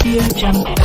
Audio Jungle.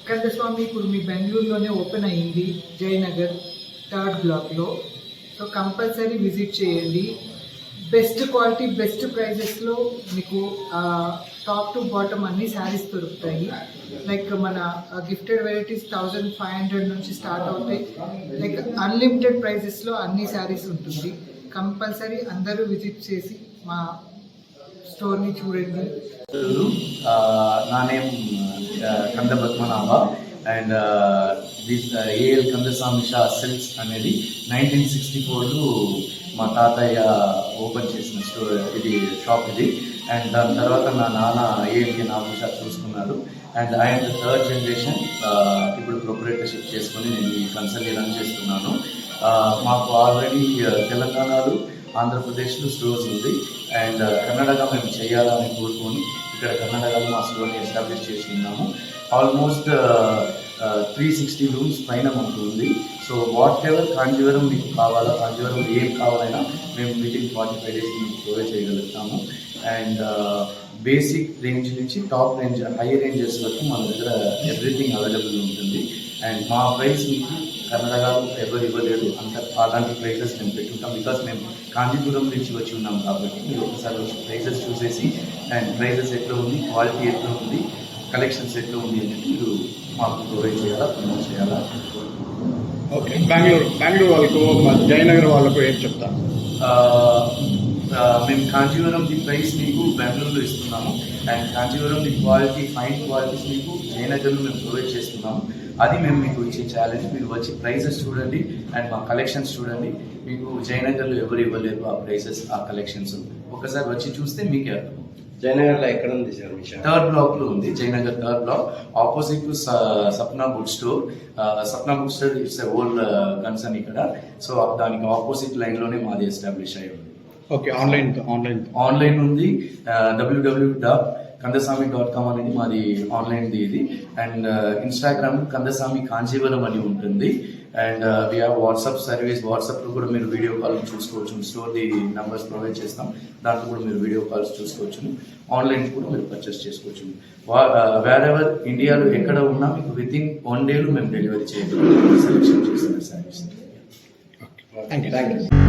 Kandaswamy ఇప్పుడు మీ బెంగళూరులోనే open అయ్యింది, Jayanagar 3rd బ్లాక్లో. సో కంపల్సరీ విజిట్ చేయండి. బెస్ట్ క్వాలిటీ, బెస్ట్ ప్రైజెస్లో మీకు టాప్ టు బాటమ్ అన్ని శారీస్ దొరుకుతాయి. లైక్ మన గిఫ్టెడ్ వెరైటీస్ 1500 నుంచి స్టార్ట్ అవుతాయి. లైక్ అన్లిమిటెడ్ ప్రైజెస్లో అన్ని శారీస్ ఉంటుంది. కంపల్సరీ అందరూ విజిట్ చేసి మా స్టోర్ని చూడండి. నా name Kanda Padmanabha and this AL Kandaswamy Shah silks అనేది 1964లో మా తాతయ్య ఓపెన్ చేసిన స్టోర్ ఇది, షాప్ ఇది. అండ్ దాని తర్వాత నా నాన్న ఏఎల్కి నాగు షా చూసుకున్నారు. అండ్ ఆయన 3rd జనరేషన్ ఇప్పుడు ప్రొపరేటర్షిప్ చేసుకొని నేను ఈ కన్సల్ని రన్ చేస్తున్నాను. మాకు ఆల్రెడీ తెలంగాణలో, ఆంధ్రప్రదేశ్లో స్టోర్స్ ఉంది. అండ్ కర్ణాటక మేము చేయాలని కోరుకొని ఇక్కడ కర్ణాటకలో మా స్టోర్ని ఎస్టాబ్లిష్ చేసి ఉన్నాము. ఆల్మోస్ట్ 360 రూమ్స్ పైన మాకు ఉంది. సో వాట్ ఎవర్ కాంజీవరం మీకు కావాలో, కాంజీవరం ఏం కావాలైనా మేము వితిన్ 45 days మీకు ప్రొవైడ్ చేయగలుగుతాము. అండ్ బేసిక్ రేంజ్ నుంచి టాప్ రేంజ్, హై రేంజెస్ వరకు మన దగ్గర ఎవ్రీథింగ్ అవైలబుల్ ఉంటుంది. అండ్ మా ప్రైస్ మీకు కర్ణాటకలో ఎవరు ఇవ్వలేదు, అలాంటి ప్రైజెస్ మేము పెట్టుకుంటాం. బికాస్ మేము కాంచీపురం నుంచి వచ్చి ఉన్నాం కాబట్టి మీరు ఒకసారి వచ్చి ప్రైజెస్ చూసేసి అండ్ ప్రైజెస్ ఎట్లా ఉంది, క్వాలిటీ ఎట్లా ఉంది, కలెక్షన్స్ ఎట్లా ఉంది అనేది మీరు మాకు ప్రొవైడ్ చేయాలా, ప్రమోట్ చేయాలా. ఓకే, బెంగళూరు వాళ్ళకు, జయనగర్ వాళ్ళకు ఏం చెప్తాను? మేము కాంచీవరం ది ప్రైస్ మీకు బెంగళూరులో ఇస్తున్నాము. And Kanjeevaram the quality, fine qualities మీకు జయనగర్లో మేము ప్రొవైడ్ చేస్తున్నాము. అది మేము మీకు ఇచ్చే ఛాలెంజ్. మీరు వచ్చి ప్రైజెస్ చూడండి అండ్ మా కలెక్షన్స్ చూడండి. మీకు జయనగర్లో ఎవరు ఇవ్వలేరు ఆ ప్రైజెస్, ఆ కలెక్షన్స్. ఒకసారి వచ్చి చూస్తే మీకే అర్థం. జయనగర్లో ఎక్కడ ఉంది సార్ మీ షాప్? 3rd బ్లాక్లో ఉంది, Jayanagar 3rd block, opposite to Sapna book store. Sapna book store it's old concern ఇక్కడ. సో దానికి ఆపోజిట్ లైన్లోనే మాది ఎస్టాబ్లిష్ అయ్యి ఉంది. ఓకే, ఆన్లైన్ ఉంది. www.jnagr kandasamy.com అనేది మాది ఆన్లైన్ది ఇది. అండ్ ఇన్స్టాగ్రామ్ కందసామి కాంచీవరం అని ఉంటుంది. And we have WhatsApp service. వాట్సాప్లో కూడా మీరు వీడియో కాల్ చూసుకోవచ్చు. స్టోర్ది నంబర్స్ ప్రొవైడ్ చేస్తాం, దాంట్లో కూడా మీరు వీడియో కాల్స్ చూసుకోవచ్చు. ఆన్లైన్ కూడా మీరు పర్చేస్ చేసుకోవచ్చు. వేరెవర్ ఇండియాలో ఎక్కడ ఉన్నా మీకు వితిన్ 1 డేలో మేము డెలివరీ చేయగలం సెలెక్షన్ చేసిన సర్వీస్. Thank you.